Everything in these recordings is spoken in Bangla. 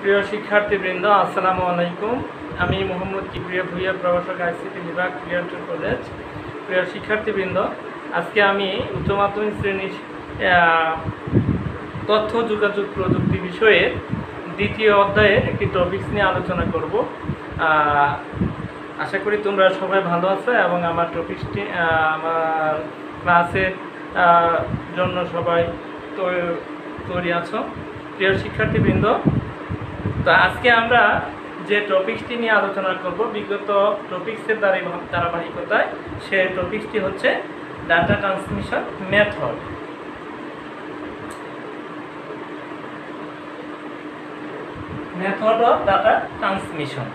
প্রিয় শিক্ষার্থীবৃন্দ, আসসালামু আলাইকুম। আমি মোহাম্মদ কিবরিয়া ভুইয়া, প্রভাষক, আইসিটি বিভাগ, ক্রিয়েটর কলেজ। প্রিয় শিক্ষার্থীবৃন্দ, আজকে আমি উচ্চ মাধ্যমিক শ্রেণীর তথ্য যোগাযোগ প্রযুক্তি বিষয়ের দ্বিতীয় অধ্যায়ের একটি টপিকস নিয়ে আলোচনা করব। আশা করি তোমরা সবাই ভালো আছো এবং আমার টপিকসটি আমার ক্লাসের জন্য সবাই তৈরি আছো। প্রিয় শিক্ষার্থীবৃন্দ, তো আজকে আমরা যে টপিকসটি নিয়ে আলোচনা করব বিগত টপিক্সের ধারাবাহিকতায়, সে টপিকসটি হচ্ছে data transmission method. Method of data transmission.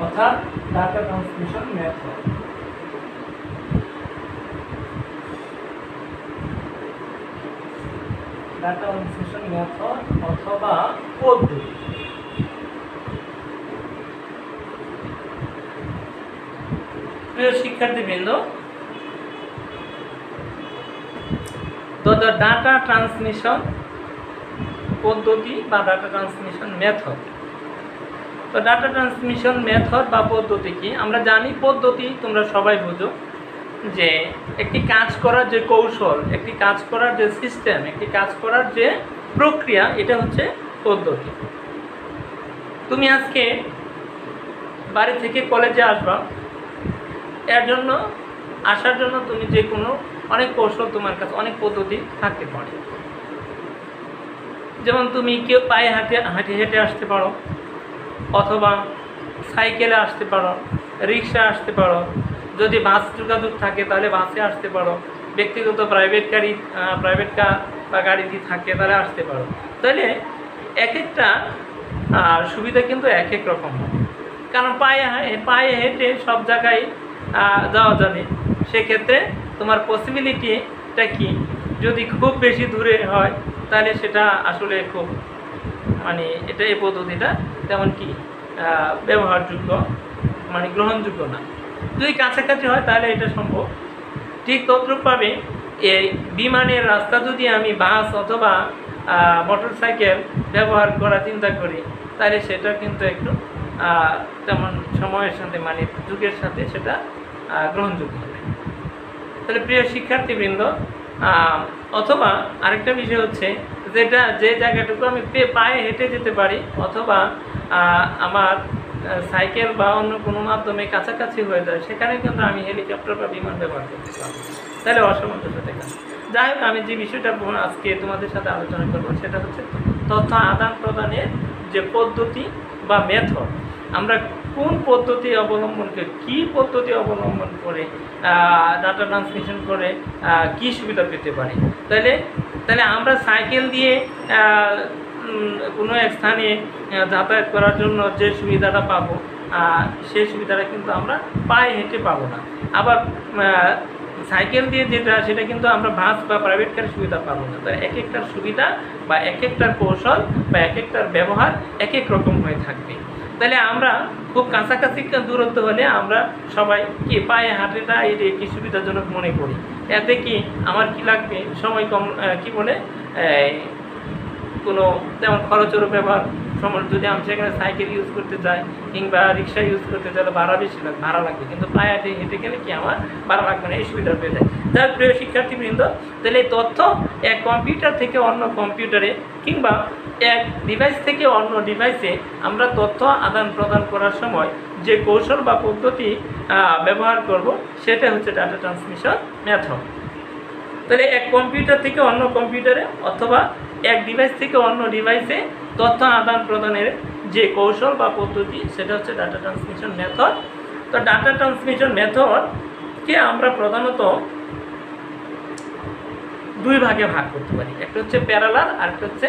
অর্থাৎ data transmission method. Data transmission method অথবা পদ্ধতি। প্রিয় শিক্ষার্থীবৃন্দ, তো ডাটা ট্রান্সমিশন পদ্ধতি বা ডাটা ট্রান্সমিশন মেথড। তো ডাটা ট্রান্সমিশন মেথড বা পদ্ধতি কি? আমরা জানি পদ্ধতি তোমরা সবাই বুঝো, যে একটি কাজ করার যে কৌশল, একটি কাজ করার যে সিস্টেম, একটি কাজ করার যে প্রক্রিয়া, এটা হচ্ছে পদ্ধতি। তুমি আজকে বাড়ি থেকে কলেজে আসবা, এর জন্য আসার জন্য তুমি যে কোনো অনেক কৌশল, তোমার কাছে অনেক পদ্ধতি থাকতে পারে। যেমন তুমি কেউ পায়ে হাঁটে হেঁটে আসতে পারো, অথবা সাইকেলে আসতে পারো, রিক্সা আসতে পারো, যদি বাস যোগাযোগ থাকে তাহলে বাসে আসতে পারো, ব্যক্তিগত প্রাইভেট কার বা গাড়িটি থাকে তাহলে আসতে পারো। তাহলে এক একটা সুবিধা কিন্তু এক এক রকম হয়, কারণ পায়ে হেঁটে সব জায়গায় যাওয়া যাবে। সেক্ষেত্রে তোমার পসিবিলিটিটা কি? যদি খুব বেশি দূরে হয় তাহলে সেটা আসলে খুব এটা এই পদ্ধতিটা তেমন কি ব্যবহারযোগ্য, গ্রহণযোগ্য না। যদি কাছাকাছি হয় তাহলে এটা সম্ভব। ঠিক তদ্রূপভাবে এই বিমানের রাস্তা যদি আমি বাস অথবা মোটর সাইকেল ব্যবহার করার চিন্তা করি, তাহলে সেটা কিন্তু একটু তেমন সময়ের সাথে যুগের সাথে সেটা গ্রহণযোগ্য হবে। তাহলে প্রিয় শিক্ষার্থীবৃন্দ, অথবা আরেকটা বিষয় হচ্ছে যে জায়গাটুকু আমি পায়ে হেঁটে যেতে পারি, অথবা আমার সাইকেল বা অন্য কোনো মাধ্যমে কাছাকাছি হয়ে যায়, সেখানে কিন্তু আমি হেলিকপ্টার বা বিমান ব্যবহার করতে পারবো। তাহলে অসামঞ্জস্য দেখা। যাই হোক, আমি যে বিষয়টা আজকে তোমাদের সাথে আলোচনা করবো সেটা হচ্ছে তথ্য আদান প্রদানের যে পদ্ধতি বা মেথড। আমরা কোন পদ্ধতি অবলম্বন করে, কী পদ্ধতি অবলম্বন করে ডাটা ট্রান্সমিশন করে কী সুবিধা পেতে পারি। তাহলে আমরা সাইকেল দিয়ে কোনো এক স্থানে যাতায়াত করার জন্য যে সুবিধাটা পাবো, সেই সুবিধাটা কিন্তু আমরা পায়ে হেঁটে পাবো না। আবার সাইকেল দিয়ে সেটা কিন্তু আমরা বাস বা প্রাইভেট কারের সুবিধা পাবো না। তাই এক একটার সুবিধা বা এক একটার কৌশল বা এক একটার ব্যবহার এক এক রকম হয়ে থাকবে। তাহলে আমরা খুব কাছাকাছি দূরত্ব হলে আমরা সবাই কি পায়ে হাঁটাটা কি সুবিধাজনক মনে করি। এতে কি আমার কি লাগবে, সময় কম, কোনো তেমন খরচেরও ব্যবহার সময়। যদি আমি সেখানে সাইকেল ইউজ করতে চাই কিংবা রিক্সা ইউজ করতে চাইলে ভাড়া লাগবে, কিন্তু পায়ে হেঁটে গেলে কি আমার ভাড়া লাগবে না, এই সুবিধা পেয়ে যায়। যার প্রিয় শিক্ষার্থীবৃন্দ, তাহলে এই তথ্য এক কম্পিউটার থেকে অন্য কম্পিউটারে কিংবা এক ডিভাইস থেকে অন্য ডিভাইসে আমরা তথ্য আদান প্রদান করার সময় যে কৌশল বা পদ্ধতি ব্যবহার করব, সেটা হচ্ছে ডাটা ট্রান্সমিশন মেথড। তাহলে এক কম্পিউটার থেকে অন্য কম্পিউটারে অথবা এক ডিভাইস থেকে অন্য ডিভাইসে তথ্য আদান প্রদানের যে কৌশল বা পদ্ধতি, সেটা হচ্ছে ডাটা ট্রান্সমিশন মেথড। তো ডাটা ট্রান্সমিশন মেথডকে আমরা প্রধানত দুই ভাগে ভাগ করতে পারি। একটা হচ্ছে প্যারালাল আর একটা হচ্ছে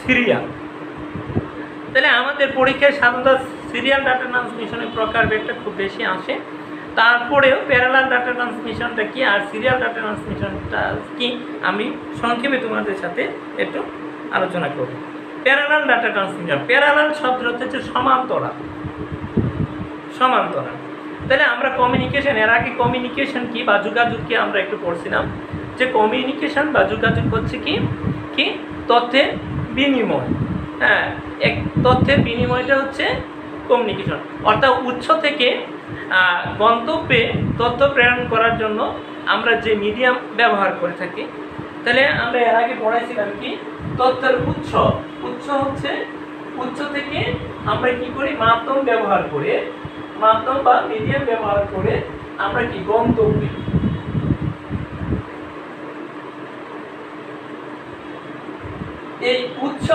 সিরিয়াল। তাহলে আমাদের পরীক্ষায় সাধারণত সিরিয়াল ডাটা ট্রান্সমিশনের প্রকারভেদটা খুব বেশি আসে। তারপরেও প্যারালাল ডাটা ট্রান্সমিশনটা কি আর সিরিয়াল ডাটা ট্রান্সমিশনটা কি, আমি সংক্ষেপে তোমাদের সাথে একটু আলোচনা করব। প্যারালাল ডাটা ট্রান্সমিশন, প্যারালাল শব্দ হচ্ছে সমান্তরাল। সমান্তরাল। তাহলে আমরা কমিউনিকেশন, এর আগে কমিউনিকেশন কি বা যোগাযোগ কি আমরা একটু পড়ছিলাম, যে কমিউনিকেশন বা যোগাযোগ হচ্ছে কি কি তথ্যের বিনিময়। হ্যাঁ, এক তথ্যের বিনিময়টা হচ্ছে কমিউনিকেশন, অর্থাৎ উৎস থেকে গন্তব্যে তথ্য প্রেরণ করার জন্য আমরা যে মিডিয়াম ব্যবহার করে থাকি। তাহলে আমরা এর আগে পড়াইছিলাম কি তথ্যের উৎস, উৎস হচ্ছে উৎস থেকে আমরা কি করি মাধ্যম ব্যবহার করে, মাধ্যম বা মিডিয়াম ব্যবহার করে আমরা কি গন্তব্যে, এই উৎস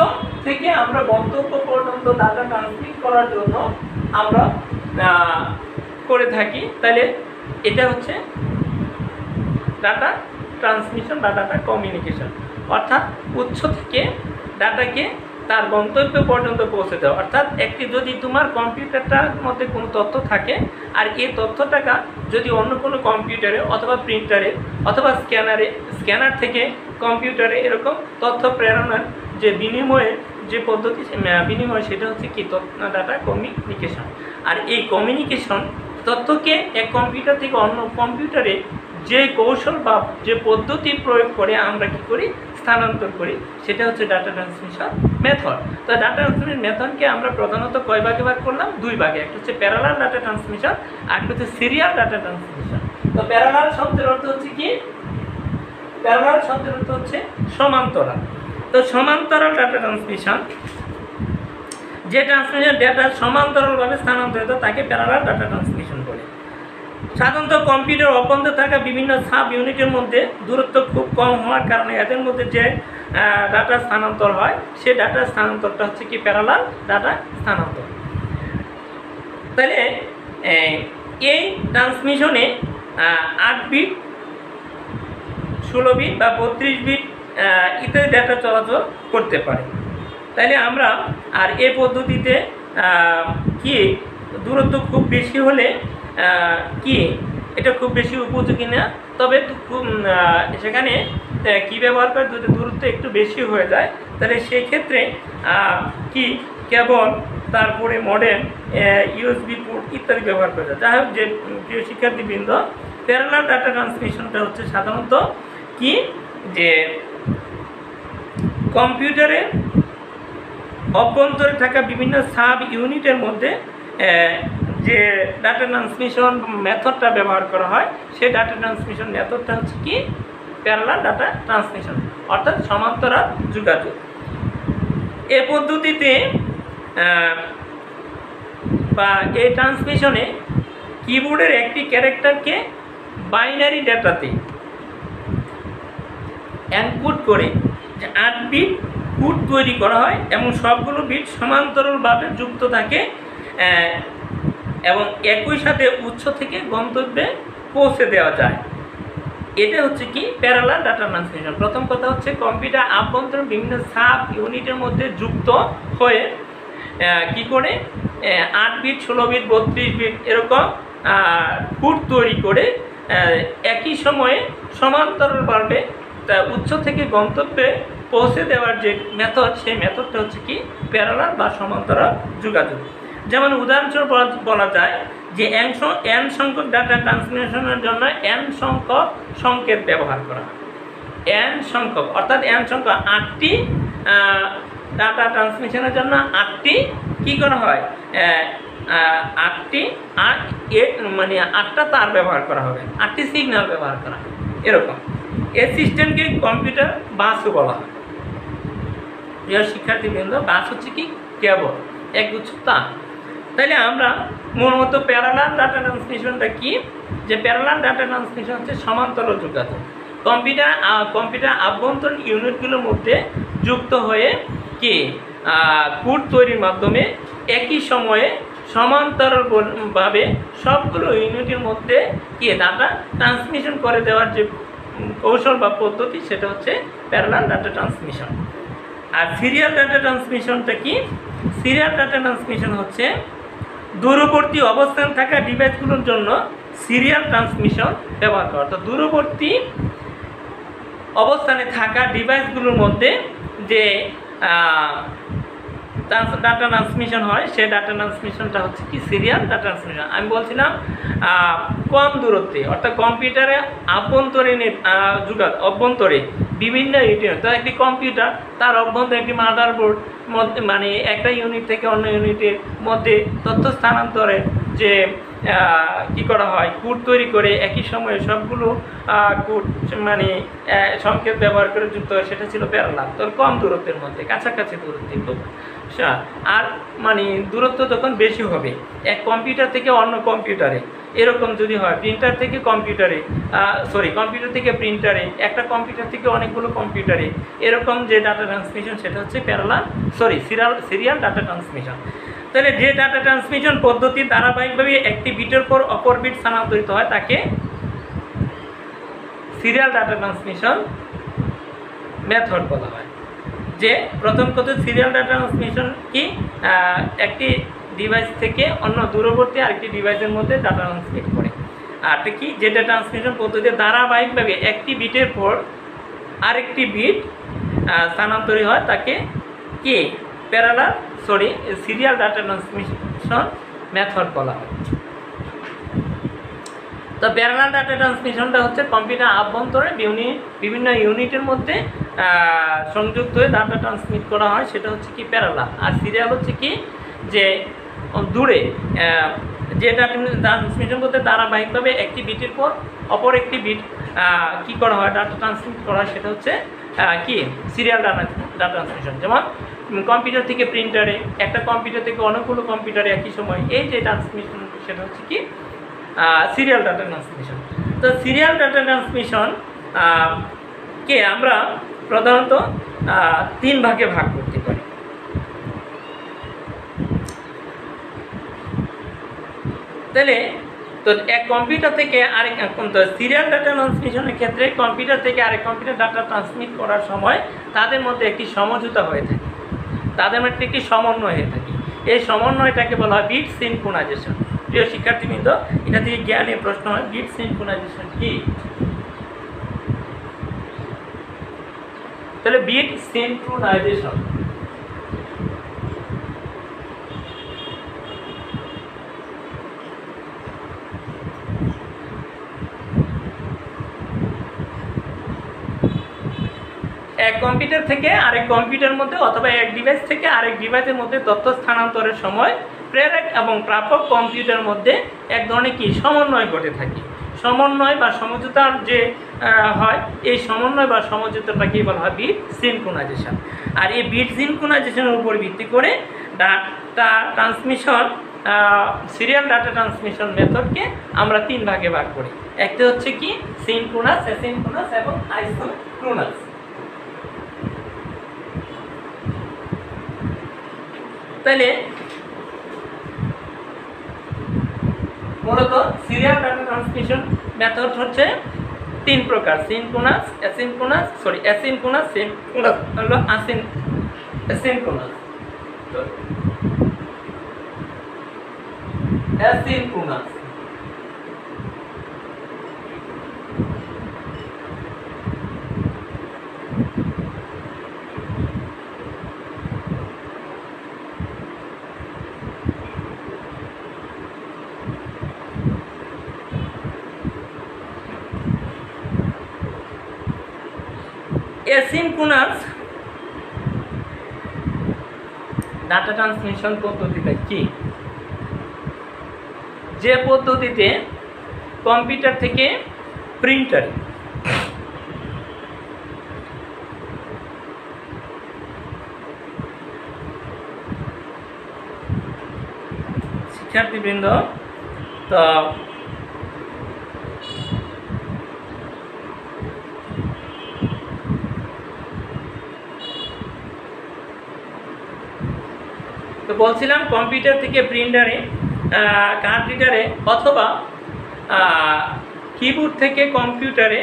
থেকে আমরা গন্তব্য পর্যন্ত ডাটা ট্রান্সমিট করার জন্য আমরা করে থাকি। তাহলে এটা হচ্ছে ডাটা ট্রান্সমিশন বা ডাটা কমিউনিকেশন, অর্থাৎ উৎস থেকে ডাটাকে তার গন্তব্য পর্যন্ত পৌঁছে দেওয়া। অর্থাৎ একটি যদি তোমার কম্পিউটারটার মধ্যে কোনো তথ্য থাকে আর এই তথ্যটাকে যদি অন্য কোনো কম্পিউটারে অথবা প্রিন্টারে অথবা স্ক্যানার থেকে কম্পিউটারে এরকম তথ্য প্রেরণের যে বিনিময়ের যে পদ্ধতি বিনিময়, সেটা হচ্ছে কি ডাটা কমিউনিকেশন। আর এই কমিউনিকেশন তথ্যকে এক কম্পিউটার থেকে অন্য কম্পিউটারে যে কৌশল বা যে পদ্ধতি প্রয়োগ করে আমরা কি করি স্থানান্তর করি, সেটা হচ্ছে ডাটা ট্রান্সমিশন মেথড। তো ডাটা ট্রান্সমিশন মেথডকে আমরা প্রধানত কয় ভাগে ভাগ করলাম? দুই ভাগে। একটা হচ্ছে প্যারালাল ডাটা ট্রান্সমিশন আর একটা হচ্ছে সিরিয়াল ডাটা ট্রান্সমিশন। তো প্যারালাল শব্দের অর্থ হচ্ছে কি, প্যারালাল শব্দের অর্থ হচ্ছে সমান্তরাল। তো সমান্তরাল ডাটা ট্রান্সমিশন, যে ট্রান্সমিশন ডেটা সমান্তরালভাবে স্থানান্তরিত তাকে প্যারালাল ডাটা ট্রান্সমিশন বলে। সাধারণত কম্পিউটার অভ্যন্তরে থাকা বিভিন্ন সাব ইউনিটের মধ্যে দূরত্ব খুব কম হওয়ার কারণে এদের মধ্যে যে ডাটা স্থানান্তর হয় সে ডাটা স্থানান্তরটা হচ্ছে কি প্যারালাল ডাটা স্থানান্তর। তাহলে এই ট্রান্সমিশনে 8 বিট, 16 বিট বা 32 বিট ইত্যাদি ডাটা চলাচল করতে পারে। তাইলে আমরা আর এই পদ্ধতিতে কি দূরত্ব খুব বেশি হলে কি এটা খুব বেশি উপযোগী না, তবে খুব সেখানে কি ব্যবহার করে যদি দূরত্ব একটু বেশি হয়ে যায় তাহলে সেই ক্ষেত্রে কি কেবল, তারপরে মডেম, ইউএসবি পোর্ট ইত্যাদি ব্যবহার করা যায়। যাই হোক, যে প্রিয় শিক্ষার্থীবৃন্দ, প্যারালাল ডাটা ট্রান্সমিশনটা হচ্ছে সাধারণত কি যে কম্পিউটারে অভ্যন্তরে থাকা বিভিন্ন সাব ইউনিটের মধ্যে যে ডাটা ট্রান্সমিশন মেথডটা ব্যবহার করা হয় সেই ডাটা ট্রান্সমিশন মেথডটা হচ্ছে কি প্যারালাল ডাটা ট্রান্সমিশন, অর্থাৎ সমান্তরাল যোগাযোগ। এ পদ্ধতিতে বা এই ট্রান্সমিশনে কিবোর্ডের একটি ক্যারেক্টারকে বাইনারি ডাটাতে এনকোড করে 8 বিট কোড তৈরি করা হয় এবং সবগুলো বিট সমান্তরালভাবে যুক্ত থাকে এবং একই সাথে উৎস থেকে গন্তব্যে পৌঁছে দেওয়া যায়। এটা হচ্ছে কি প্যারালাল ডাটা ট্রান্সমিশন। প্রথম কথা হচ্ছে কম্পিউটার আভ্যন্তরীণ বিভিন্ন সাব ইউনিটের মধ্যে যুক্ত হয়ে কি করে 8 বিট, 16 বিট, 32 বিট এরকম কোড তৈরি করে একই সময়ে সমান্তরালভাবে উৎস থেকে গন্তব্যে পৌঁছে দেওয়ার যে মেথড, সেই মেথডটা হচ্ছে কি প্যারালাল বা সমান্তরাল যোগাযোগ। যেমন উদাহরণস্বরূপ বলা যায় যে n সংখ্যক ডাটা ট্রান্সমিশনের জন্য n সংখ্যক সংকেত ব্যবহার করা হয়। n সংখ্যক অর্থাৎ n সংখ্যক 8টি ডাটা ট্রান্সমিশনের জন্য 8টি কি করা হয়, 8টি মানে 8টা তার ব্যবহার করা হবে, 8টি সিগন্যাল ব্যবহার করা হয়। এরকম এই সিস্টেমকে কম্পিউটার বাসও বলা হয়। প্রিয় শিক্ষার্থীবৃন্দ, বাস হচ্ছে কি কেবল একগুচ্ছ তার। তাইলে আমরা মূলত প্যারালাল ডাটা ট্রান্সমিশনটা কি, যে প্যারালাল ডাটা ট্রান্সমিশন হচ্ছে সমান্তরাল যোগাযোগ। কম্পিউটার আভ্যন্তরীণ ইউনিটগুলোর মধ্যে যুক্ত হয়ে কি কোড তৈরির মাধ্যমে একই সময়ে সমান্তরালভাবে সবগুলো ইউনিটের মধ্যে কি ডাটা ট্রান্সমিশন করে দেওয়ার যে কৌশল বা পদ্ধতি, সেটা হচ্ছে প্যারালাল ডাটা ট্রান্সমিশন। আর সিরিয়াল ডাটা ট্রান্সমিশনটা কি? সিরিয়াল ডাটা ট্রান্সমিশন হচ্ছে দূরবর্তী অবস্থান থাকা ডিভাইসগুলোর জন্য সিরিয়াল ট্রান্সমিশন ব্যবহার করা। অর্থাৎ দূরবর্তী অবস্থানে থাকা ডিভাইসগুলোর মধ্যে যে ডাটা ট্রান্সমিশন হয়, সেই ডাটা ট্রান্সমিশনটা হচ্ছে কি সিরিয়াল ডাটা ট্রান্সমিশন। আমি বলছিলাম কম দূরত্বে, অর্থাৎ কম্পিউটারে অভ্যন্তরে বিভিন্ন ইউনিট, তো একটি কম্পিউটার তার অভ্যন্তরে একটি মাদারবোর্ড মধ্যে, মানে একটা ইউনিট থেকে অন্য ইউনিটের মধ্যে তথ্য স্থানান্তরে যে কি করা হয়, কোড তৈরি করে একই সময়ে সবগুলো কোড মানে সংকেত ব্যবহার করে যুক্ত হয়, সেটা ছিল প্যারালাল। তো কম দূরত্বের মধ্যে, কাছাকাছি দূরত্বে খুব। আর মানে দূরত্ব তখন বেশি হবে এক কম্পিউটার থেকে অন্য কম্পিউটারে, এরকম যদি হয় প্রিন্টার থেকে কম্পিউটারে, কম্পিউটার থেকে প্রিন্টারে, একটা কম্পিউটার থেকে অনেকগুলো কম্পিউটারে, এরকম যে ডাটা ট্রান্সমিশন সেটা হচ্ছে সিরিয়াল ডাটা ট্রান্সমিশন। তাহলে যে ডাটা ট্রান্সমিশন পদ্ধতি ধারাবাহিকভাবে একটি বিটের পর অপর বিট স্থানান্তরিত হয় তাকে সিরিয়াল ডাটা ট্রান্সমিশন মেথড বলা হয়। যে প্রথম কথা সিরিয়াল ডাটা ট্রান্সমিশন কি, একটি ডিভাইস থেকে অন্য দূরবর্তী আরেকটি ডিভাইসের মধ্যে ডাটা ট্রান্সমিট করে। আর কি, যেটা ট্রান্সমিশন পদ্ধতি ধারাবাহিকভাবে একটি বিটের পর আরেকটি বিট স্থানান্তরিত হয় তাকে কি সিরিয়াল ডাটা ট্রান্সমিশন মেথড বলা হয়। তো প্যারালাল ডাটা ট্রান্সমিশনটা হচ্ছে কম্পিউটার আভ্যন্তরে বিভিন্ন ইউনিটের মধ্যে সংযুক্ত হয়ে ডাটা ট্রান্সমিট করা হয়, সেটা হচ্ছে কি প্যারালাল। আর সিরিয়াল হচ্ছে কি, যে দূরে যে ডাটা ট্রান্সমিশন করতে ধারাবাহিকভাবে একটি বিটের পর অপর একটি বিট কি করা হয়, ডাটা ট্রান্সমিট করা হয়, সেটা হচ্ছে কি সিরিয়াল ডাটা ট্রান্সমিশন। যেমন কম্পিউটার থেকে প্রিন্টারে, একটা কম্পিউটার থেকে অনেকগুলো কম্পিউটারে একই সময়, এই যে ট্রান্সমিশন সেটা হচ্ছে কি সিরিয়াল ডাটা ট্রান্সমিশন। তো সিরিয়াল ডাটা ট্রান্সমিশন কে আমরা প্রধানত তিন ভাগে ভাগ করতে পারি। তাহলে তো এক কম্পিউটার থেকে আরেক সিরিয়াল ডাটা ট্রান্সমিশনের ক্ষেত্রে কম্পিউটার থেকে আরেক কম্পিউটার ডাটা ট্রান্সমিট করার সময় তাদের মধ্যে একটি সমঝোতা হয়ে থাকে, তাদের মধ্যে একটি সমন্বয় হয়ে থাকে। এই সমন্বয়টাকে বলা হয় বিট সিনক্রোনাইজেশন। প্রিয় শিক্ষার্থীবৃন্দ, এটা থেকে জ্ঞানের প্রশ্ন হয়, বিট সিনক্রোনাইজেশন কি? তাহলে বিট সিনক্রোনাইজেশন এক কম্পিউটার থেকে আরেক কম্পিউটারের মধ্যে অথবা এক ডিভাইস থেকে আরেক ডিভাইসের মধ্যে তথ্য স্থানান্তরের সময় প্রেরক এবং প্রাপক কম্পিউটারের মধ্যে এক ধরনের কি সমন্বয় ঘটে থাকে। সমন্বয় বা সমঝোতার যে হয়, এই সমন্বয় বা সমঝোতাটাকেই বলা হয় বিট সিনক্রোনাইজেশন। আর এই বিট সিনক্রোনাইজেশনের উপর ভিত্তি করে data transmission, serial data transmission মেথডকে আমরা তিন ভাগে ভাগ করি। একটা হচ্ছে কি সিনক্রোনাস, অ্যাসিনক্রোনাস এবং আইসোক্রোনাস। তাহলে মূলত সিরিয়াল ডাটা ট্রান্সমিশন মেথড হচ্ছে তিন প্রকার: সিনক্রোনাস, অ্যাসিনক্রোনাস, অ্যাসিনক্রোনাস, সিনক্রোনাস হলো asynchronous. Asynchronous asynchronous data transmission পদ্ধতিটা কি? যে পদ্ধতিতে কম্পিউটার থেকে প্রিন্টারে শিক্ষার্থীবৃন্দ, তো বলছিলাম কম্পিউটার থেকে প্রিন্টারে, কার্ড রিডারে অথবা কিবোর্ড থেকে কম্পিউটারে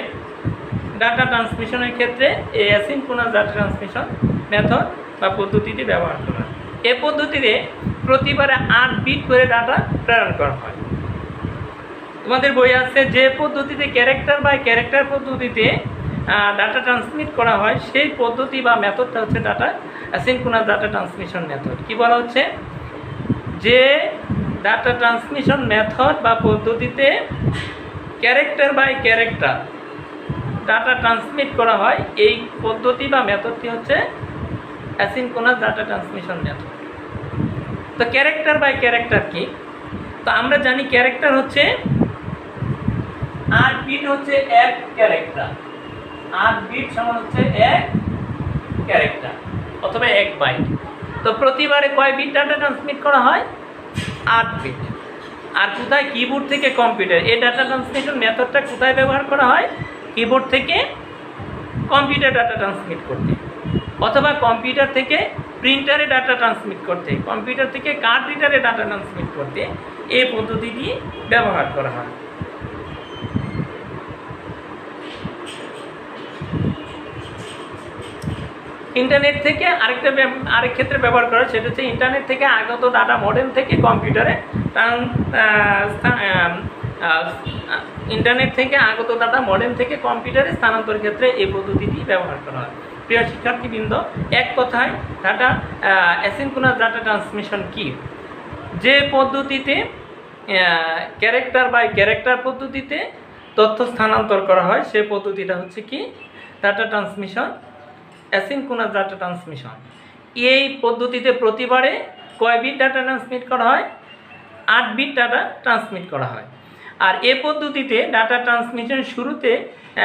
ডাটা ট্রান্সমিশনের ক্ষেত্রে এই অ্যাসিনক্রোনাস ডাটা ট্রান্সমিশন মেথড বা পদ্ধতিটি ব্যবহার করা হয়। এ পদ্ধতিতে প্রতিবারে 8 বিট করে ডাটা প্রেরণ করা হয়। তোমাদের বই আছে যে পদ্ধতিতে ক্যারেক্টার বাই ক্যারেক্টার পদ্ধতিতে ডাটা ট্রান্সমিট করা হয় সেই পদ্ধতি বা মেথডটা হচ্ছে অ্যাসিনক্রোনাস ডাটা ট্রান্সমিশন মেথড। কি বলা হচ্ছে? যে ডাটা ট্রান্সমিশন মেথড বা পদ্ধতিতে character by character data transmit করা হয়, এই পদ্ধতি বা মেথডটি হচ্ছে অ্যাসিনক্রোনাস ডাটা ট্রান্সমিশন মেথড। তো ক্যারেক্টার বাই ক্যারেক্টার কি? তো আমরা জানি ক্যারেক্টার হচ্ছে 8 বিট হচ্ছে এক ক্যারেক্টার, 8 বিট সমান হচ্ছে এক ক্যারেক্টার অথবা 1 বাইট। তো প্রতিবারে কয় বিট ডাটা ট্রান্সমিট করা হয়? 8 বিট। আর কোথায়? কিবোর্ড থেকে কম্পিউটার। এই ডাটা ট্রান্সমিশন মেথডটা কোথায় ব্যবহার করা হয়? কিবোর্ড থেকে কম্পিউটার ডাটা ট্রান্সমিট করতে, অথবা কম্পিউটার থেকে প্রিন্টারে ডাটা ট্রান্সমিট করতে, কম্পিউটার থেকে কার্ড রিডারে ডাটা ট্রান্সমিট করতে এই পদ্ধতিটি ব্যবহার করা হয়। ইন্টারনেট থেকে আরেক ক্ষেত্রে ব্যবহার করা, সেটা হচ্ছে ইন্টারনেট থেকে আগত ডাটা মডেম থেকে কম্পিউটারে ইন্টারনেট থেকে আগত ডাটা মডেম থেকে কম্পিউটারে স্থানান্তরের ক্ষেত্রে এই পদ্ধতিটি ব্যবহার করা হয়। প্রিয় শিক্ষার্থীবৃন্দ, এক কথায় অ্যাসিনক্রোনাস ডাটা ট্রান্সমিশন কি? যে পদ্ধতিতে ক্যারেক্টার বাই ক্যারেক্টার পদ্ধতিতে তথ্য স্থানান্তর করা হয় সে পদ্ধতিটা হচ্ছে কি? Data transmission, asynchronous data transmission. এই পদ্ধতিতে প্রতিবারে কয় বিট ডাটা ট্রান্সমিট করা হয়? 8 বিট ডাটা ট্রান্সমিট করা হয়। আর এই পদ্ধতিতে ডাটা ট্রান্সমিশন শুরুতে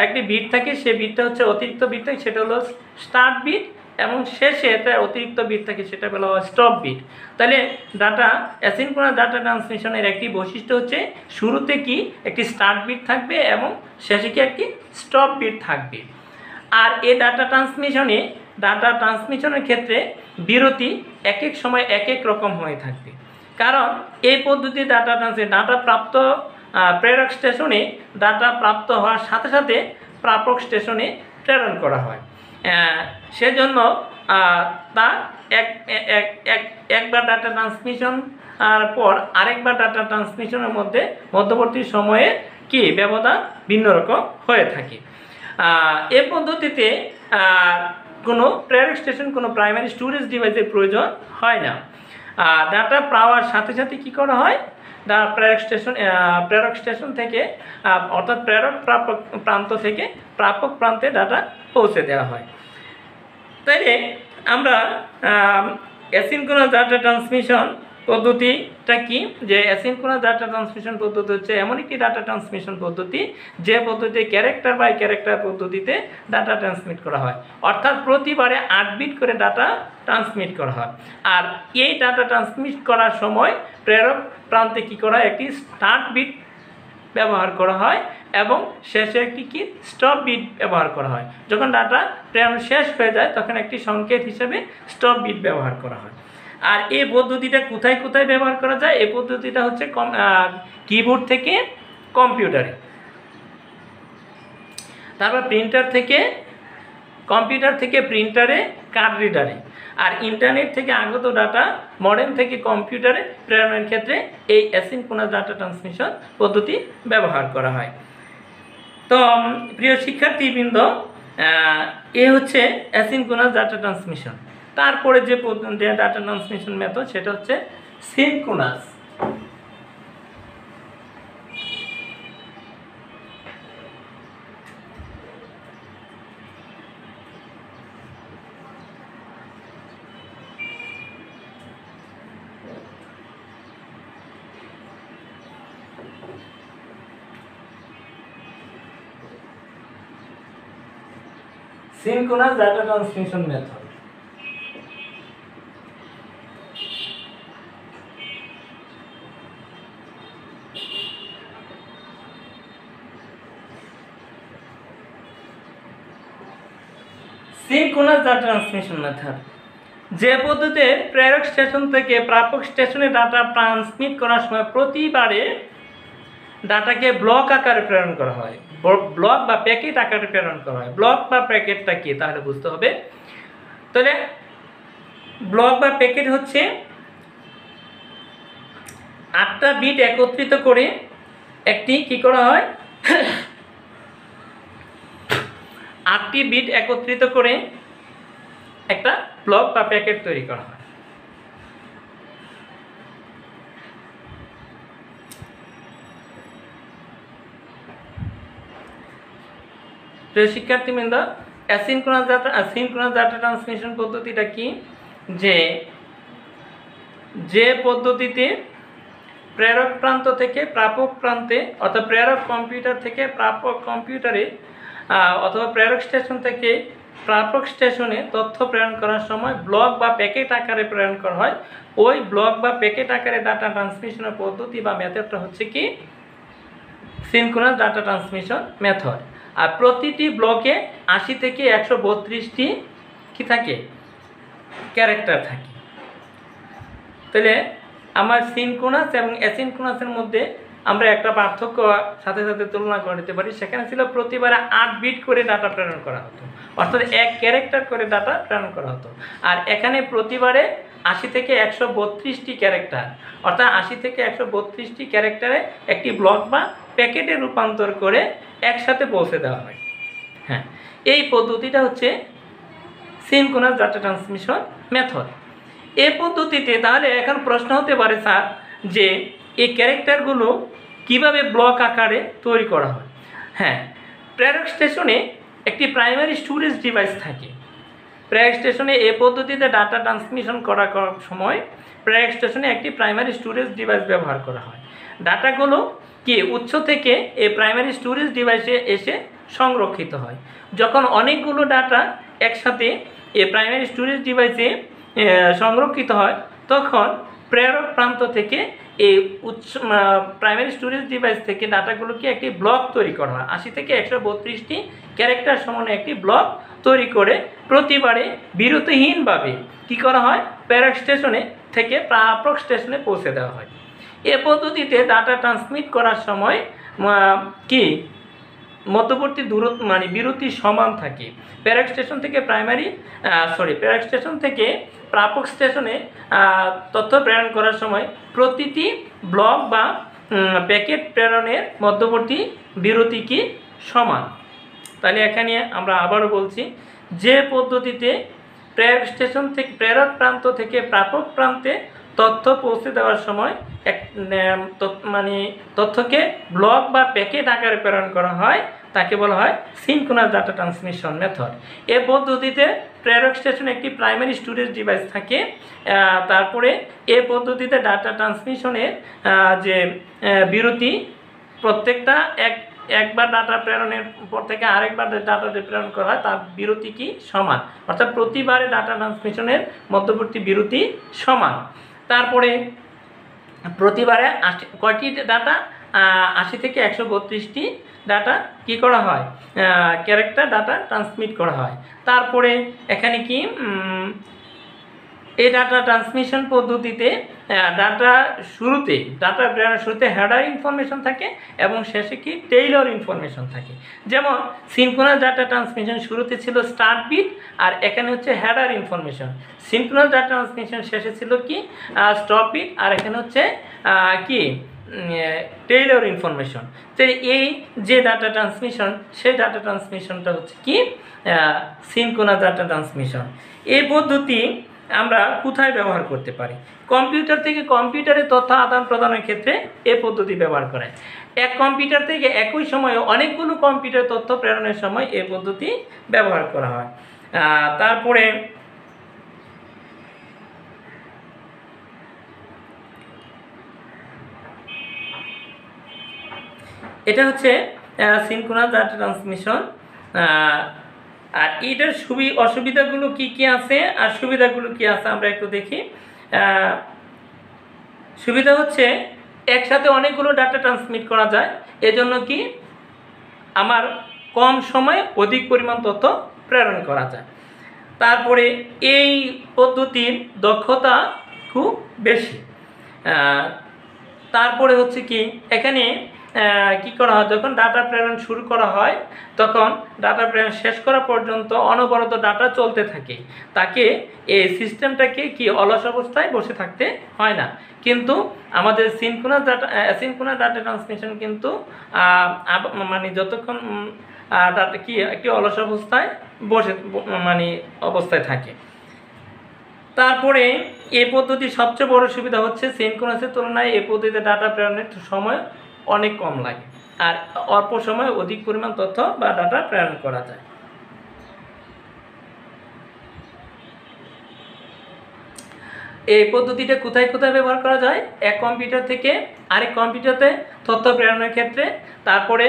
একটি বিট থাকে, সে বিটটা হচ্ছে অতিরিক্ত বিট থাকে, সেটা হলো স্টার্ট বিট, এবং শেষে একটা অতিরিক্ত বিট থাকে, সেটা বলা হয় স্টপ বিট। তাহলে অ্যাসিনক্রোনাস ডাটা ট্রান্সমিশনের একটি বৈশিষ্ট্য হচ্ছে শুরুতে কি একটি স্টার্ট বিট থাকবে এবং শেষে কি একটি স্টপ বিট থাকবে। আর এই ডাটা ট্রান্সমিশনের ক্ষেত্রে বিরতি এক এক সময় এক এক রকম হয়ে থাকবে, কারণ এই পদ্ধতি ডাটা প্রাপ্ত প্রেরক স্টেশনে ডাটা প্রাপ্ত হওয়ার সাথে সাথে প্রাপক স্টেশনে প্রেরণ করা হয়। সেজন্য তা একবার ডাটা ট্রান্সমিশন আর পর আরেকবার ডাটা ট্রান্সমিশনের মধ্যবর্তী সময়ে কি ব্যবধান ভিন্ন রকম হয়ে থাকে। এই পদ্ধতিতে কোনো প্রেরক স্টেশন, কোনো প্রাইমারি স্টোরেজ ডিভাইসের প্রয়োজন হয় না। ডাটা পাওয়ার সাথে সাথে কি করা হয়? প্রেরক স্টেশন থেকে অর্থাৎ প্রাপক প্রান্ত থেকে প্রাপক প্রান্তে ডাটা পৌঁছে দেওয়া হয়। তাইলে আমরা অ্যাসিনক্রোনাস ডাটা ট্রান্সমিশন পদ্ধতিটা কি? যে অ্যাসিনক্রোনাস ডাটা ট্রান্সমিশন পদ্ধতি হচ্ছে এমন একটি ডাটা ট্রান্সমিশন পদ্ধতি যে পদ্ধতিতে ক্যারেক্টার বাই ক্যারেক্টার পদ্ধতিতে ডাটা ট্রান্সমিট করা হয়, অর্থাৎ প্রতিবারে 8 বিট করে ডাটা ট্রান্সমিট করা হয়। আর এই ডাটা ট্রান্সমিট করার সময় প্রেরক প্রান্তে কী করা হয়? একটি স্টার্ট বিট ব্যবহার করা হয় এবং শেষে একটি কি স্টপ বিট ব্যবহার করা হয়। যখন ডাটা প্রেরণ শেষ হয়ে যায় তখন একটি সংকেত হিসেবে স্টপ বিট ব্যবহার করা হয়। আর এই পদ্ধতিটা কোথায় কোথায় ব্যবহার করা যায়? এই পদ্ধতিটা হচ্ছে কিবোর্ড থেকে কম্পিউটারে, তারপর কম্পিউটার থেকে প্রিন্টারে, কার্ড রিডারে, আর ইন্টারনেট থেকে আগত ডাটা মডেম থেকে কম্পিউটারে প্রেরণের ক্ষেত্রে এই অ্যাসিনক্রোনাস ডাটা ট্রান্সমিশন পদ্ধতি ব্যবহার করা হয়। তো প্রিয় শিক্ষার্থীবৃন্দ, এ হচ্ছে অ্যাসিনক্রোনাস ডাটা ট্রান্সমিশন। তারপরে যে ডাটা ট্রান্সমিশন মেথড সেটা হচ্ছে synchronous. Synchronous data transmission method. Synchronous data transmission method যে পদ্ধতিতে প্রেরক স্টেশন থেকে প্রাপক স্টেশনে ডাটা ট্রান্সমিট করার সময় প্রতিবারে ডাটাকে ব্লক আকারে প্রেরণ করা হয়, ব্লক বা প্যাকেট আকারে প্রেরণ করা হয়। ব্লক বা প্যাকেটটা কি তাহলে বুঝতে হবে। তাহলে ব্লক বা প্যাকেট হচ্ছে 8টা বিট একত্রিত করে একটি কি করা হয়, 8টি বিট একত্রিত করে একটা ব্লক বা প্যাকেট তৈরি করা হয়। প্রিয় শিক্ষার্থীবৃন্দ, অ্যাসিনক্রোনাস ডাটা ট্রান্সমিশন পদ্ধতিটা কি? যে পদ্ধতিতে প্রেরক প্রান্ত থেকে প্রাপক প্রান্তে অর্থাৎ প্রেরক কম্পিউটার থেকে প্রাপক কম্পিউটারে অথবা প্রেরক স্টেশন থেকে প্রাপক স্টেশনে তথ্য প্রেরণ করার সময় ব্লক বা প্যাকেট আকারে প্রেরণ করা হয়, ওই ব্লক বা প্যাকেট আকারে ডাটা ট্রান্সমিশনের পদ্ধতি বা মেথডটা হচ্ছে কি সিনক্রোনাস ডাটা ট্রান্সমিশন মেথড। আর প্রতিটি ব্লকে 80 থেকে 132টি কি থাকে ক্যারেক্টার থাকে। তাহলে আমার সিনক্রোনাস এবং অ্যাসিনক্রোনাসের মধ্যে আমরা একটা পার্থক্য সাথে সাথে তুলনা করে নিতে পারি। সেখানে ছিল প্রতিবারে 8 বিট করে ডাটা প্রেরণ করা হতো, অর্থাৎ 1 ক্যারেক্টার করে ডাটা প্রেরণ করা হতো। আর এখানে প্রতিবারে 80 থেকে 132টি ক্যারেক্টার, অর্থাৎ 80 থেকে 132টি ক্যারেক্টারে একটি ব্লক বা প্যাকেটে রূপান্তর করে একসাথে পৌঁছে দেওয়া হয়। হ্যাঁ, এই পদ্ধতিটা হচ্ছে সিনক্রোনাস ডাটা ট্রান্সমিশন মেথড। এই পদ্ধতিতে তাহলে এখন প্রশ্ন হতে পারে স্যার যে এই ক্যারেক্টারগুলো কিভাবে ব্লক আকারে তৈরি করা হয়? হ্যাঁ, প্রেরক স্টেশনে একটি প্রাইমারি স্টোরেজ ডিভাইস থাকে। প্রেরক স্টেশনে এই পদ্ধতিতে ডাটা ট্রান্সমিশন করার সময় প্রেরক স্টেশনে একটি প্রাইমারি স্টোরেজ ডিভাইস ব্যবহার করা হয়। ডাটাগুলো কি উৎস থেকে এই প্রাইমারি স্টোরেজ ডিভাইসে এসে সংরক্ষিত হয়। যখন অনেকগুলো ডাটা একসাথে এই প্রাইমারি স্টোরেজ ডিভাইসে সংরক্ষিত হয়, তখন প্রেরক প্রান্ত থেকে এই প্রাইমারি স্টোরেজ ডিভাইস থেকে ডাটাগুলোকে একটি ব্লক তৈরি করা হয়। 80 থেকে 132টি ক্যারেক্টার সমানে একটি ব্লক তৈরি করে প্রতিবারে বিরতিহীনভাবে কি করা হয়, প্রেরক স্টেশনে থেকে প্রাপক স্টেশনে পৌঁছে দেওয়া হয়। এ পদ্ধতিতে ডাটা ট্রান্সমিট করার সময় কি মধ্যবর্তী দূরত্ব মানে বিরতি সমান থাকে। প্রেরক স্টেশন থেকে প্রেরক স্টেশন থেকে প্রাপক স্টেশনে তথ্য প্রেরণ করার সময় প্রতিটি ব্লক বা প্যাকেট প্রেরণের মধ্যবর্তী বিরতি কি সমান। তাহলে এখানে আমরা আবারও বলছি, যে পদ্ধতিতে প্রেরক স্টেশন থেকে প্রেরক প্রান্ত থেকে প্রাপক প্রান্তে তথ্য পৌঁছে দেওয়ার সময় তথ্যকে ব্লক বা প্যাকেট আকারে প্রেরণ করা হয় তাকে বলা হয় সিনক্রোনাস ডাটা ট্রান্সমিশন মেথড। এই পদ্ধতিতে প্রেরক স্টেশনে একটি প্রাইমারি স্টোরেজ ডিভাইস থাকে। তারপরে এই পদ্ধতিতে ডাটা ট্রান্সমিশনের যে বিরতি প্রত্যেকটা একবার ডাটা প্রেরণের পর থেকে আরেকবার ডাটা প্রেরণ করা হয় তার বিরতি কি সমান, অর্থাৎ প্রতিবারে ডাটা ট্রান্সমিশনের মধ্যবর্তী বিরতি সমান। তারপরে প্রতিবারে কয়টি ডাটা 80 থেকে 132টি ডাটা কি করা হয় ক্যারেক্টার ডাটা ট্রান্সমিট করা হয়। তারপরে এখানে কি এই ডাটা ট্রান্সমিশন পদ্ধতিতে ডাটা প্রেরণের শুরুতে হেডার ইনফরমেশন থাকে এবং শেষে কি টেইলর ইনফরমেশন থাকে। যেমন সিনক্রোনাস ডাটা ট্রান্সমিশন শুরুতে ছিল স্টার্ট বিট, আর এখানে হচ্ছে header information. Synchronous data transmission শেষে ছিল কি স্টপ বিট, আর এখানে হচ্ছে কি টেইলর ইনফরমেশন। তো এই যে ডাটা ট্রান্সমিশন, সেই ডাটা ট্রান্সমিশনটা হচ্ছে কি সিনক্রোনাস ডাটা ট্রান্সমিশন। এই পদ্ধতি আমরা কোথায় ব্যবহার করতে পারি? কম্পিউটার থেকে কম্পিউটারে তথ্য আদান প্রদানের ক্ষেত্রে এই পদ্ধতি ব্যবহার করা। এক কম্পিউটার থেকে একই সময়ে অনেকগুলো কম্পিউটার তথ্য প্রেরণের সময় এই পদ্ধতি ব্যবহার করা হয়। তারপরে এটা হচ্ছে সিনক্রোনাস ডাটা ট্রান্সমিশন। আর এটার অসুবিধাগুলো কি কি আছে আর সুবিধাগুলো কি আছে আমরা একটু দেখি। সুবিধা হচ্ছে একসাথে অনেকগুলো ডাটা ট্রান্সমিট করা যায়, এজন্য কি আমার কম সময়ে অধিক পরিমাণ তথ্য প্রেরণ করা যায়। তারপরে এই পদ্ধতির দক্ষতা খুব বেশি। তারপরে হচ্ছে কি এখানে কি করা হয়, যখন ডাটা প্রেরণ শুরু করা হয় তখন ডাটা প্রেরণ শেষ করা পর্যন্ত অনবরত ডাটা চলতে থাকে। তাকে এই সিস্টেমটাকে কি অলস অবস্থায় বসে থাকতে হয় না। কিন্তু আমাদের সিনক্রোনাস ডাটা ট্রান্সমিশন কিন্তু যতক্ষণ ডাটা কি একটি অলস অবস্থায় বসে মানে অবস্থায় থাকে। তারপরে এই পদ্ধতির সবচেয়ে বড় সুবিধা হচ্ছে সিনক্রোনাসের তুলনায় এই পদ্ধতিতে ডাটা প্রেরণের সময় অনেক কম লাগে আর অল্প সময়ে অধিক পরিমাণ তথ্য বা ডাটা প্রেরণ করা যায়। এই পদ্ধতিটা কোথায় কোথায় ব্যবহার করা যায়? এক কম্পিউটার থেকে আরেক কম্পিউটারে তথ্য প্রেরণের ক্ষেত্রে, তারপরে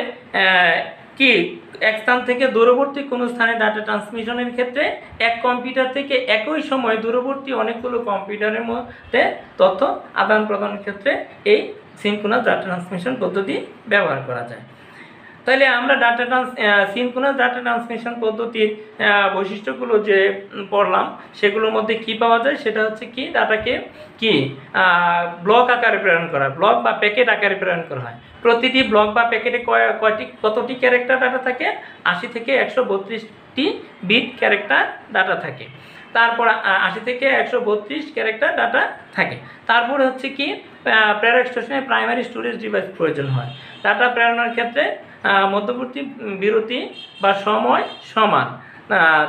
কি এক স্থান থেকে দূরবর্তী কোনো স্থানে ডাটা ট্রান্সমিশনের ক্ষেত্রে, এক কম্পিউটার থেকে একই সময় দূরবর্তী অনেকগুলো কম্পিউটারের মধ্যে তথ্য আদান প্রদানের ক্ষেত্রে এই সিনক্রোনাস ডাটা ট্রান্সমিশন পদ্ধতি ব্যবহার করা যায়। তাহলে আমরা সিনক্রোনাস ডাটা ট্রান্সমিশন পদ্ধতির বৈশিষ্ট্যগুলো যে পড়লাম সেগুলোর মধ্যে কি পাওয়া যায় সেটা হচ্ছে কি ডাটাকে কি ব্লক আকারে প্রেরণ করা, ব্লক বা প্যাকেট আকারে প্রেরণ করা হয়। প্রতিটি ব্লক বা প্যাকেটে কতটি ক্যারেক্টার ডাটা থাকে? 80 থেকে 132টি বিট ক্যারেক্টার ডাটা থাকে। তারপর 80 থেকে 132 ক্যারেক্টার ডাটা থাকে। তারপরে হচ্ছে কি প্রেরক স্টেশনে প্রাইমারি স্টোরেজ ডিভাইস প্রয়োজন হয়। ডাটা প্রেরণের ক্ষেত্রে মধ্যবর্তী বিরতি বা সময় সমান।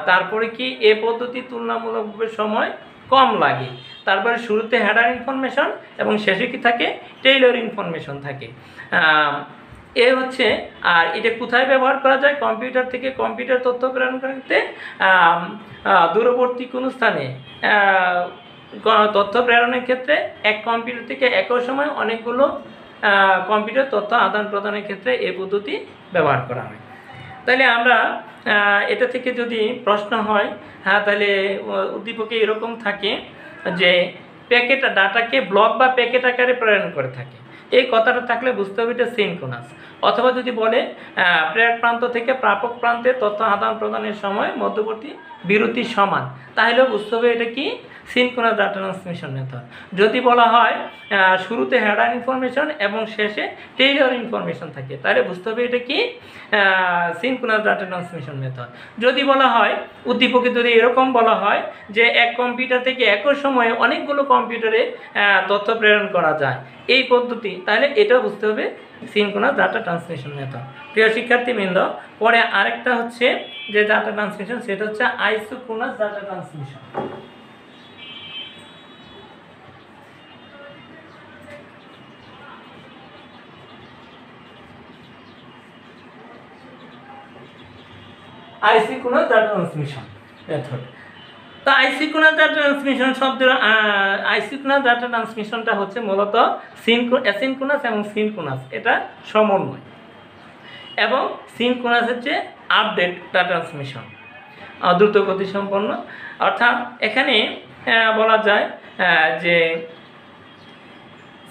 তারপরে কি এ পদ্ধতি তুলনামূলকভাবে সময় কম লাগে। তারপরে শুরুতে হেডার ইনফরমেশন এবং শেষে কি থাকে? টেইলর ইনফরমেশন থাকে। এ হচ্ছে, আর এটা কোথায় ব্যবহার করা যায়? কম্পিউটার থেকে কম্পিউটার তথ্য প্রেরণ করতে দূরবর্তী কোনো স্থানে তথ্য প্রেরণের ক্ষেত্রে এক কম্পিউটার থেকে একই সময় অনেকগুলো কম্পিউটার তথ্য আদান প্রদানের ক্ষেত্রে এই পদ্ধতি ব্যবহার করা হয়। তাহলে আমরা এটা থেকে যদি প্রশ্ন হয়, তাহলে উদ্দীপকে এরকম থাকে যে প্যাকেট ডাটাকে ব্লক বা প্যাকেট আকারে প্রেরণ করে থাকে। এই কথাটা থাকলে বুঝতে হবে এটা সিনক্রোনাস। অথবা যদি বলে প্রেরক প্রান্ত থেকে প্রাপক প্রান্তে তথ্য আদান প্রদানের সময় মধ্যবর্তী বিরতি সমান, তাহলেও বুঝতে হবে এটা কি? Synchronous data transmission method. যদি বলা হয় শুরুতে হেডার ইনফরমেশন এবং শেষে টেইলর ইনফরমেশন থাকে, তাহলে বুঝতে হবে এটা কি? Synchronous data transmission method. যদি বলা হয় উদ্দীপকে যদি এরকম বলা হয় যে এক কম্পিউটার থেকে একই সময়ে অনেকগুলো কম্পিউটারে তথ্য প্রেরণ করা যায় এই পদ্ধতি, তাহলে এটাও বুঝতে হবে সিনক্রোনাস ডাটা ট্রান্সমিশন মেথড। প্রিয় শিক্ষার্থীবৃন্দ, পরে আরেকটা হচ্ছে যে ডাটা ট্রান্সমিশন, সেটা হচ্ছে isochronous data transmission. Isochronous data transmission method. তো আইসোক্রোনাস ডাটা ট্রান্সমিশন শব্দের আইসোক্রোনাস ডাটা ট্রান্সমিশনটা হচ্ছে মূলত অ্যাসিনক্রোনাস এবং সিনক্রোনাস, এটা সমন্বয়। এবং সিনক্রোনাস হচ্ছে আপডেট ডাটা ট্রান্সমিশন, দ্রুত গতি সম্পন্ন। অর্থাৎ এখানে বলা যায় যে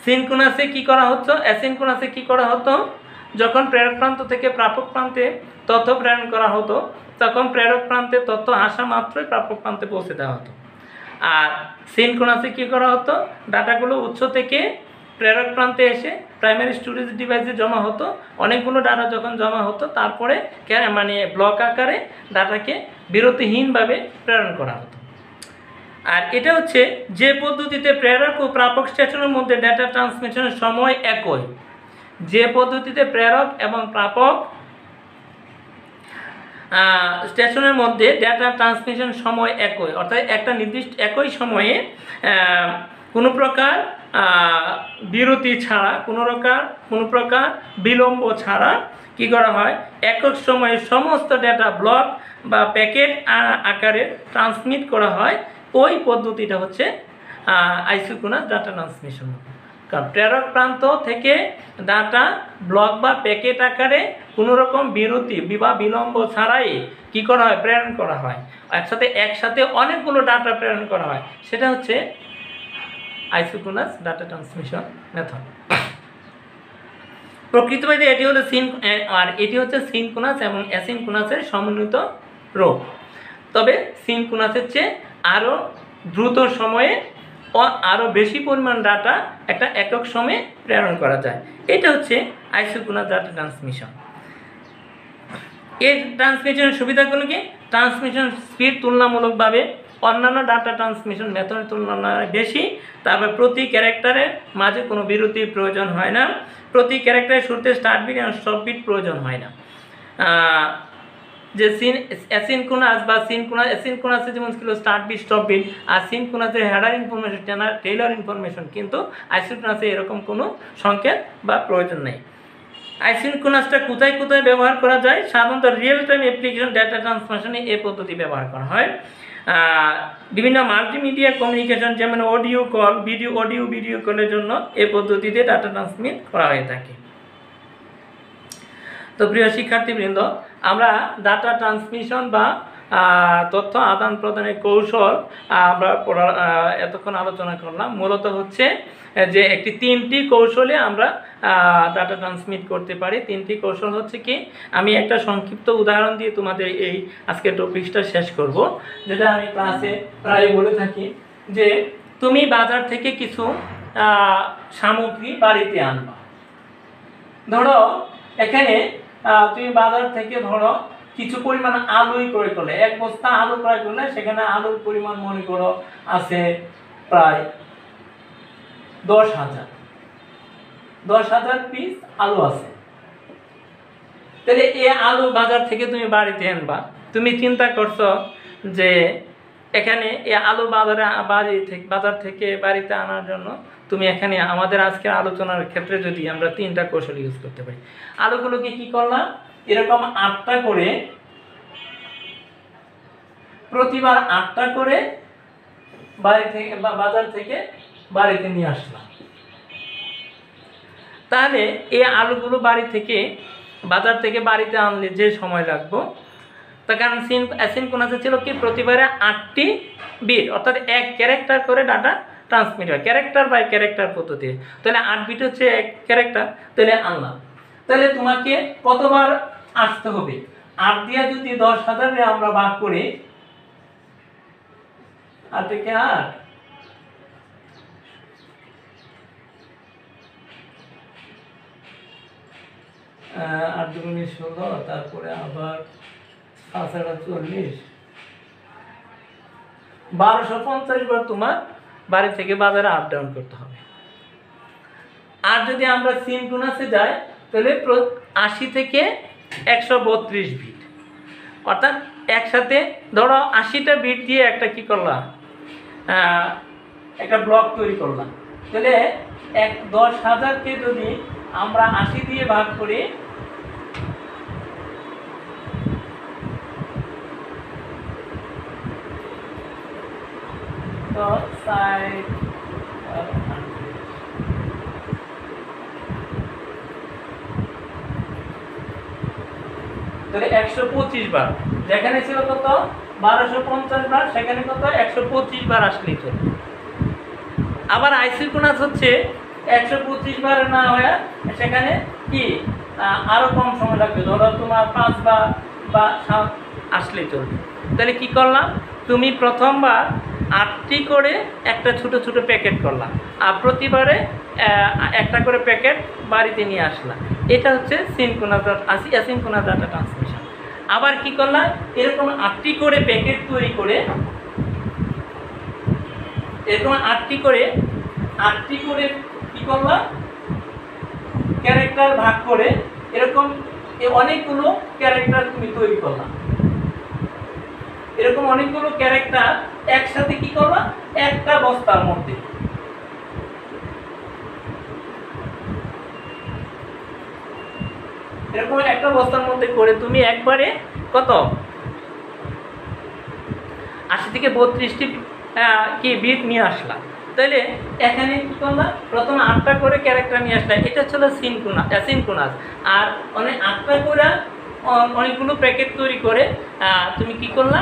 সিনক্রোনাসে কি করা হতো, অ্যাসিনক্রোনাসে কি করা হতো? যখন প্রেরক প্রান্ত থেকে প্রাপক প্রান্তে তথ্য প্রেরণ করা হতো তখন প্রেরক প্রান্তে তথ্য আসা মাত্রই প্রাপক প্রান্তে পৌঁছে দেওয়া হতো। আর সিনক্রোনাসে কি করা হতো? ডাটাগুলো উৎস থেকে প্রেরক প্রান্তে এসে প্রাইমারি স্টোরেজ ডিভাইসে জমা হতো। অনেকগুলো ডাটা যখন জমা হতো তারপরে মানে ব্লক আকারে ডাটাকে বিরতিহীনভাবে প্রেরণ করা হতো। আর এটা হচ্ছে যে পদ্ধতিতে প্রেরক ও প্রাপক স্টেশনের মধ্যে ডাটা ট্রান্সমিশনের সময় একই। যে পদ্ধতিতে প্রেরক এবং প্রাপক স্টেশনের মধ্যে ডাটা ট্রান্সমিশন সময় একই, অর্থাৎ একটা নির্দিষ্ট একই সময়ে কোনো প্রকার বিরতি ছাড়া, কোনো প্রকার বিলম্ব ছাড়া কি করা হয়? একক সময়ে সমস্ত ডেটা ব্লক বা প্যাকেট আকারে ট্রান্সমিট করা হয়। ওই পদ্ধতিটা হচ্ছে আইসোক্রোনাস ডাটা ট্রান্সমিশন। কারণ প্রেরক প্রান্ত থেকে ডাটা ব্লক বা প্যাকেট আকারে কোনো রকম বিরতি বা বিলম্ব ছাড়াই কি করা হয়? প্রেরণ করা হয়। একসাথে অনেকগুলো ডাটা প্রেরণ করা হয়, সেটা হচ্ছে আইসোক্রোনাস ডাটা ট্রান্সমিশন মেথড। প্রকৃতপক্ষে এটি হচ্ছে সিনক্রোনাস এবং অ্যাসিনক্রোনাসের সমন্বিত রূপ। তবে সিনক্রোনাসের চেয়ে আরও দ্রুত সময়ে আরও বেশি পরিমাণ ডাটা একটা একক সময়ে প্রেরণ করা যায়। এটা হচ্ছে আইসোক্রোনাস ডাটা ট্রান্সমিশন। এর ট্রান্সমিশনের সুবিধাগুলো কি? ট্রান্সমিশন স্পিড তুলনামূলকভাবে অন্যান্য ডাটা ট্রান্সমিশন মেথডের তুলনায় বেশি। তারপর প্রতি ক্যারেক্টারের মাঝে কোনো বিরতির প্রয়োজন হয় না। প্রতি ক্যারেক্টারের শুরুতে স্টার্ট বিট এবং স্টপ বিট প্রয়োজন হয় না। যে অ্যাসিনক্রোনাস বা সিনক্রোনাস, অ্যাসিনক্রোনাসে যেমন ছিল স্টার্ট বিট স্টপ বিট, আর সিনক্রোনাসের হেডার ইনফরমেশন টেইলর ইনফরমেশন, কিন্তু আইসোক্রোনাসে এরকম কোনো সংকেত বা প্রয়োজন নেই। আইসোক্রোনাসটা কোথায় কোথায় ব্যবহার করা যায়? সাধারণত রিয়েল টাইম অ্যাপ্লিকেশন ডেটা ট্রান্সফারশনে এই পদ্ধতি ব্যবহার করা হয়। বিভিন্ন মাল্টিমিডিয়া কমিউনিকেশন যেমন অডিও কল, ভিডিও কলের জন্য এই পদ্ধতিতে ডাটা ট্রান্সমিট করা হয়ে থাকে। তো প্রিয় শিক্ষার্থীবৃন্দ, আমরা ডাটা ট্রান্সমিশন বা তথ্য আদান প্রদানের কৌশল আমরা এতক্ষণ আলোচনা করলাম। মূলত হচ্ছে যে তিনটি কৌশলে আমরা ডাটা ট্রান্সমিট করতে পারি। তিনটি কৌশল হচ্ছে কি, আমি একটা সংক্ষিপ্ত উদাহরণ দিয়ে তোমাদের এই আজকের টপিকটা শেষ করব। যেটা আমি ক্লাসে প্রায় বলে থাকি যে তুমি বাজার থেকে কিছু সামগ্রী বাড়িতে আনবা। ধরো এখানে তুমি বাজার থেকে ধরো কিছু পরিমাণ আলুই ক্রয় করলে, এক বস্তা আলু ক্রয় করলে, সেখানে আলুর পরিমাণ মনে করো আছে প্রায় 10,000 পিস আলু আছে। তাহলে এই আলু বাজার থেকে তুমি বাড়িতে আনবা। তুমি চিন্তা করছো যে এখানে এই আলু বাজার থেকে বাড়িতে আনার জন্য তুমি এখানে আমাদের আজকের আলোচনার ক্ষেত্রে যদি আমরা তিনটা কৌশল ইউজ করতে পারি। আলুগুলোকে কি করলাম, এরকম 8টা করে, প্রতিবার 8টা করে বাজার থেকে বাড়িতে নিয়ে আসলাম। তাহলে এই আলুগুলো বাজার থেকে বাড়িতে আনলে যে সময় লাগবে, তার কারণ অ্যাসিনক্রোনাসে ছিল কি, প্রতিবারে 8টি বিট অর্থাৎ এক ক্যারেক্টার করে ডাটা ট্রান্সমিট হয়, ক্যারেক্টার বাই ক্যারেক্টার পদ্ধতি। তাহলে 8 বিট হচ্ছে এক ক্যারেক্টার, তাহলে আনলাম। তাহলে তোমাকে কতবার আসতে হবে? 8 দিয়ে যদি 10,000 আমরা ভাগ করি, 8 থেকে 8, 8 দুগুণে 16, তারপরে আবার 5 আর 40, 1250 বার তোমার বাড়ি থেকে বাজারে আপ ডাউন করতে হবে। আর যদি আমরা সিনক্রোনাসে যাই, তাহলে 80 থেকে 132 বিট, অর্থাৎ একসাথে ধরো 80টা বিট দিয়ে একটা কি করলাম, একটা ব্লক তৈরি করলাম। তাহলে 10,000কে যদি আমরা 80 দিয়ে ভাগ করি, তো 60, তাহলে 125 বার, যেখানে ছিল কত 1250 বার, সেখানে কত 125 বার আসলেই চলবে। আবার আইসোক্রোনাস হচ্ছে 125 বার না হয়ে সেখানে কি আরো কম সময় লাগবে, ধরো তোমার 5 বার বা 7 আসলেই চলবে। তাহলে কি করলাম, তুমি প্রথমবার 8টি করে একটা ছোট ছোট প্যাকেট করলাম, আর প্রতিবারে একটা করে প্যাকেট বাড়িতে নিয়ে আসলাম। এটা হচ্ছে অ্যাসিনক্রোনাস ডাটা ট্রান্সমিশন। আবার কি করলাম, এরকম 8টি করে প্যাকেট তৈরি করে, এরকম 8টি করে কি করলাম, ক্যারেক্টার ভাগ করে, এরকম অনেকগুলো ক্যারেক্টার তুমি তৈরি করলাম। এরকম অনেকগুলো ক্যারেক্টার একসাথে কি করলাম, একটা বস্তার মধ্যে, এরকম একটা বস্তার মধ্যে করে তুমি একবারে কত 80 থেকে 32টি কি বিট নিয়ে আসলাম। তাহলে এখানে কি করলাম, প্রথম 8টা করে ক্যারেক্টার নিয়ে আসলাম, এটা ছিল অ্যাসিনক্রোনাস। আর অনেক 8টা করে অনেকগুলো প্যাকেট তৈরি করে তুমি কি করলা,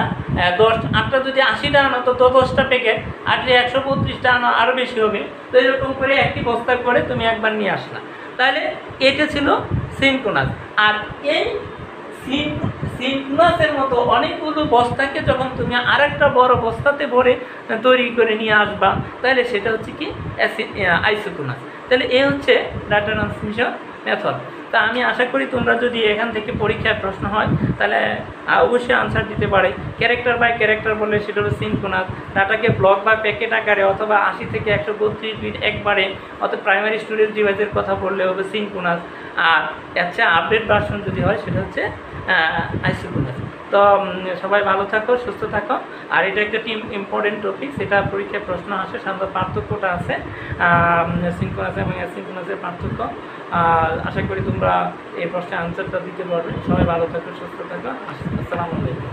8টা যদি 80টা আনো তো 10টা প্যাকেট, আর যদি 132টা আনো আরও বেশি হবে। তো এরকম করে একটি বস্তা করে তুমি একবার নিয়ে আসলা। তাহলে এটা ছিল সিনক্রোনাস। আর এই সিনক্রোনাসের মতো অনেকগুলো বস্তাকে যখন তুমি আরেকটা বড় বস্তাতে ভরে তৈরি করে নিয়ে আসবা, তাহলে সেটা হচ্ছে কি আইসোক্রোনাস। তাহলে এই হচ্ছে ডাটা ট্রান্সমিশন মেথড। তা আমি আশা করি তোমরা যদি এখান থেকে পরীক্ষার প্রশ্ন হয় তাহলে অবশ্যই আনসার দিতে পারে। ক্যারেক্টার বাই ক্যারেক্টার বললে সেটা হলো সিনক্রোনাস, ডাটাকে ব্লক বা প্যাকেট আকারে অথবা 80 থেকে 132 বিট একবারে, অর্থাৎ প্রাইমারি স্টোরেজ ডিভাইসের কথা বললে হবে সিনক্রোনাস। আর আচ্ছা আপডেট ভার্সন যদি হয় সেটা হচ্ছে আইসোক্রোনাস। তো সবাই ভালো থাকো, সুস্থ থাকো। আর এটা একটা ইম্পর্টেন্ট টপিক, সেটা পরীক্ষায় প্রশ্ন আসে, সাধারণত পার্থক্যটা আছে সিনক্রোনাস এবং অ্যাসিনক্রোনাসের পার্থক্য। আশা করি তোমরা এই প্রশ্নের আনসারটা দিতে পারবে। সবাই ভালো থাকো, সুস্থ থাকো। আসসালামু আলাইকুম।